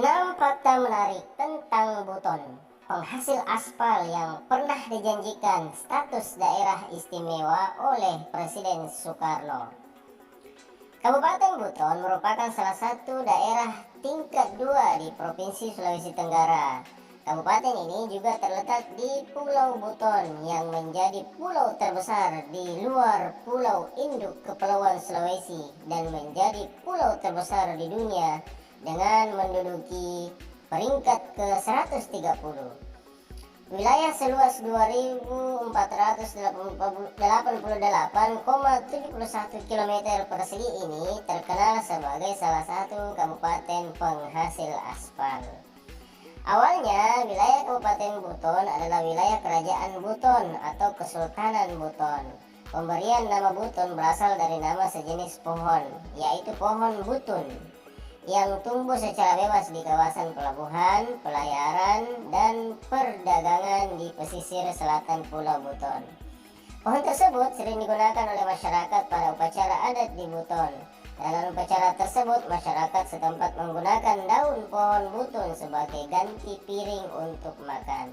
6 fakta menarik tentang Buton, penghasil aspal yang pernah dijanjikan status daerah istimewa oleh Presiden Soekarno. Kabupaten Buton merupakan salah satu daerah tingkat 2 di Provinsi Sulawesi Tenggara. Kabupaten ini juga terletak di Pulau Buton yang menjadi pulau terbesar di luar Pulau Induk Kepulauan Sulawesi dan menjadi pulau terbesar di dunia dengan menduduki peringkat ke-130. Wilayah seluas 2.488,71 km persegi ini terkenal sebagai salah satu kabupaten penghasil aspal. Awalnya, wilayah Kabupaten Buton adalah wilayah Kerajaan Buton atau Kesultanan Buton. Pemberian nama Buton berasal dari nama sejenis pohon, yaitu pohon butun, yang tumbuh secara bebas di kawasan pelabuhan, pelayaran, dan perdagangan di pesisir selatan Pulau Buton. Pohon tersebut sering digunakan oleh masyarakat pada upacara adat di Buton. Dalam upacara tersebut, masyarakat setempat menggunakan daun pohon butun sebagai ganti piring untuk makan.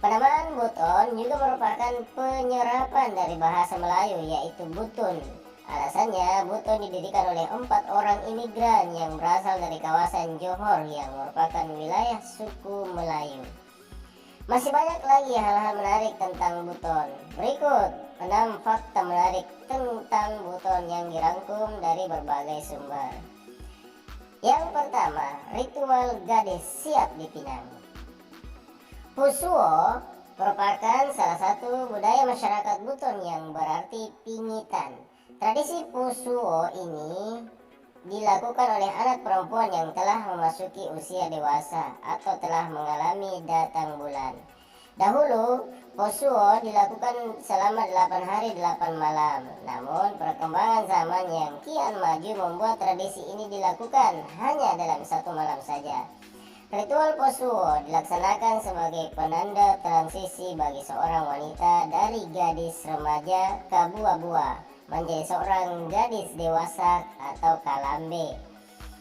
Penamaan Buton juga merupakan penyerapan dari bahasa Melayu, yaitu butun. Alasannya, Buton didirikan oleh 4 orang imigran yang berasal dari kawasan Johor yang merupakan wilayah suku Melayu. Masih banyak lagi hal-hal menarik tentang Buton. Berikut 6 fakta menarik tentang Buton yang dirangkum dari berbagai sumber. Yang pertama, ritual gadis siap dipinang. Pusuo merupakan salah satu budaya masyarakat Buton yang berarti pingitan. Tradisi Pusuo ini dilakukan oleh anak perempuan yang telah memasuki usia dewasa atau telah mengalami datang bulan. Dahulu, Pusuo dilakukan selama 8 hari 8 malam. Namun, perkembangan zaman yang kian maju membuat tradisi ini dilakukan hanya dalam 1 malam saja. Ritual Pusuo dilaksanakan sebagai penanda transisi bagi seorang wanita dari gadis remaja ke bua-bua menjadi seorang gadis dewasa atau kalambe.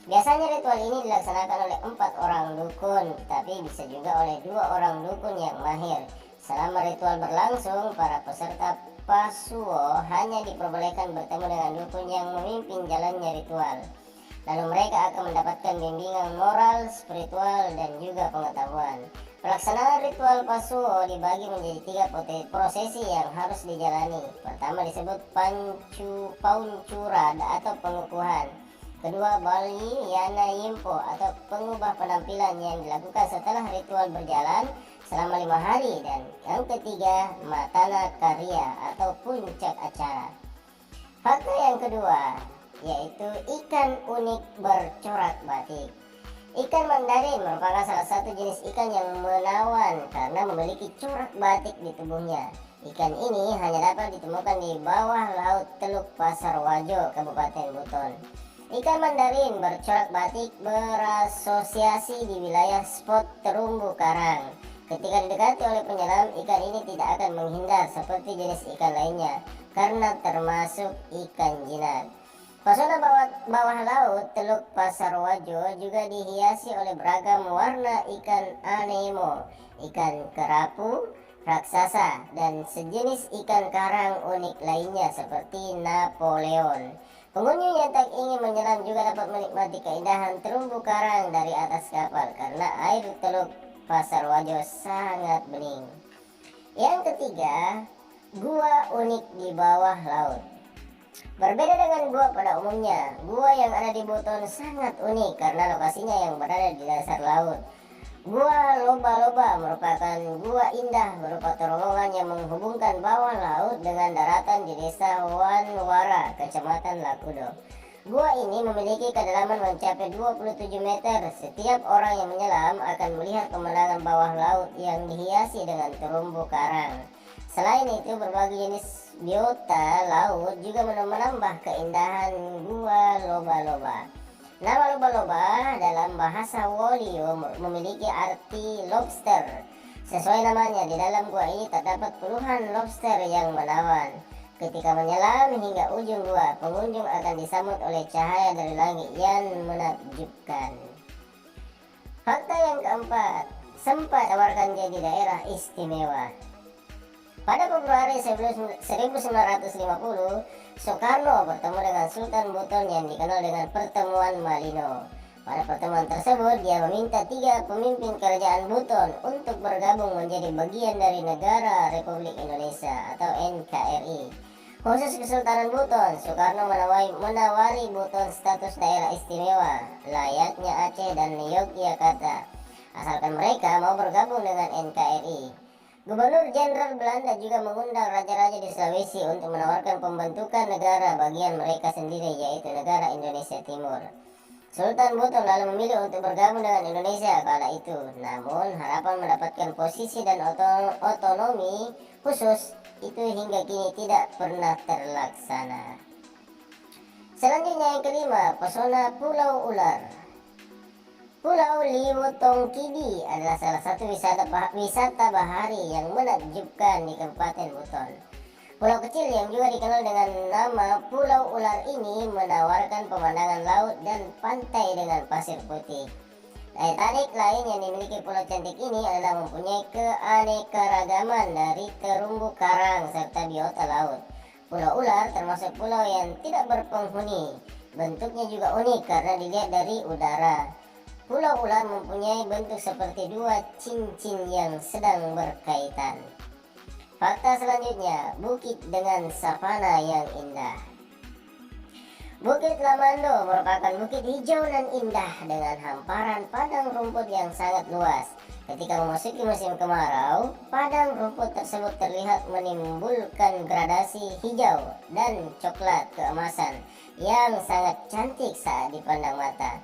Biasanya ritual ini dilaksanakan oleh 4 orang dukun, tapi bisa juga oleh 2 orang dukun yang mahir. Selama ritual berlangsung, para peserta Pusuo hanya diperbolehkan bertemu dengan dukun yang memimpin jalannya ritual. Lalu mereka akan mendapatkan bimbingan moral, spiritual, dan juga pengetahuan. Pelaksanaan ritual Pusuo dibagi menjadi 3 prosesi yang harus dijalani. Pertama disebut pauncura atau pengukuhan. Kedua, Bali Yana Yimpo atau pengubah penampilan yang dilakukan setelah ritual berjalan selama 5 hari. Dan yang ketiga, Matana Karya atau puncak acara. Fakta yang kedua, yaitu ikan unik bercorak batik. Ikan mandarin merupakan salah satu jenis ikan yang menawan karena memiliki corak batik di tubuhnya. Ikan ini hanya dapat ditemukan di bawah laut Teluk Pasar Wajo, Kabupaten Buton. Ikan mandarin bercorak batik berasosiasi di wilayah spot terumbu karang. Ketika didekati oleh penyelam, ikan ini tidak akan menghindar seperti jenis ikan lainnya karena termasuk ikan jinak. Pesona bawah laut Teluk Pasar Wajo juga dihiasi oleh beragam warna ikan anemo, ikan kerapu, raksasa, dan sejenis ikan karang unik lainnya seperti Napoleon. Pengunjung yang tak ingin menyelam juga dapat menikmati keindahan terumbu karang dari atas kapal karena air Teluk Pasar Wajo sangat bening. Yang ketiga, gua unik di bawah laut. Berbeda dengan gua pada umumnya, gua yang ada di Buton sangat unik karena lokasinya yang berada di dasar laut. Gua Loba-Loba merupakan gua indah berupa terowongan yang menghubungkan bawah laut dengan daratan di desa Wanwara, Kecamatan Lakudo. Gua ini memiliki kedalaman mencapai 27 meter. Setiap orang yang menyelam akan melihat pemandangan bawah laut yang dihiasi dengan terumbu karang. Selain itu, berbagai jenis biota laut juga menambah keindahan gua Loba-Loba. Nama Loba-Loba dalam bahasa Wolio memiliki arti lobster. Sesuai namanya, di dalam gua ini terdapat puluhan lobster yang menawan. Ketika menyelam hingga ujung gua, pengunjung akan disambut oleh cahaya dari langit yang menakjubkan. Fakta yang keempat, sempat tawarkan jadi daerah istimewa. Pada Februari 1950, Soekarno bertemu dengan Sultan Buton yang dikenal dengan Pertemuan Malino. Pada pertemuan tersebut, dia meminta 3 pemimpin kerajaan Buton untuk bergabung menjadi bagian dari Negara Republik Indonesia atau NKRI. Khusus Kesultanan Buton, Soekarno menawari Buton status daerah istimewa, layaknya Aceh dan Yogyakarta, asalkan mereka mau bergabung dengan NKRI. Gubernur Jenderal Belanda juga mengundang raja-raja di Sulawesi untuk menawarkan pembentukan negara bagian mereka sendiri, yaitu negara Indonesia Timur. Sultan Buton lalu memilih untuk bergabung dengan Indonesia kala itu, namun harapan mendapatkan posisi dan otonomi khusus itu hingga kini tidak pernah terlaksana. Selanjutnya yang kelima, pesona Pulau Ular. Pulau Liwutongkidi adalah salah satu wisata bahari yang menakjubkan di Kabupaten Buton. Pulau kecil yang juga dikenal dengan nama Pulau Ular ini menawarkan pemandangan laut dan pantai dengan pasir putih. Daya tarik lain yang dimiliki pulau cantik ini adalah mempunyai keanekaragaman dari terumbu karang serta biota laut. Pulau Ular termasuk pulau yang tidak berpenghuni. Bentuknya juga unik karena dilihat dari udara. Pulau Ular mempunyai bentuk seperti 2 cincin yang sedang berkaitan. Fakta selanjutnya, bukit dengan savana yang indah. Bukit Lamando merupakan bukit hijau dan indah dengan hamparan padang rumput yang sangat luas. Ketika memasuki musim kemarau, padang rumput tersebut terlihat menimbulkan gradasi hijau dan coklat keemasan yang sangat cantik saat dipandang mata.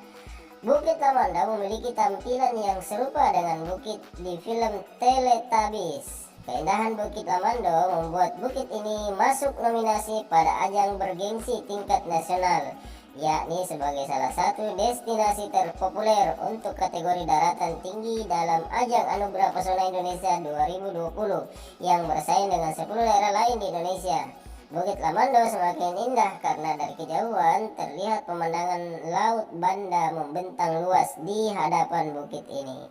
Bukit Lamanda memiliki tampilan yang serupa dengan bukit di film Teletubbies. Keindahan Bukit Lamando membuat bukit ini masuk nominasi pada ajang bergengsi tingkat nasional, yakni sebagai salah satu destinasi terpopuler untuk kategori daratan tinggi dalam ajang Anugerah Pesona Indonesia 2020 yang bersaing dengan 10 daerah lain di Indonesia. Bukit Lamando semakin indah karena dari kejauhan terlihat pemandangan Laut Banda membentang luas di hadapan bukit ini.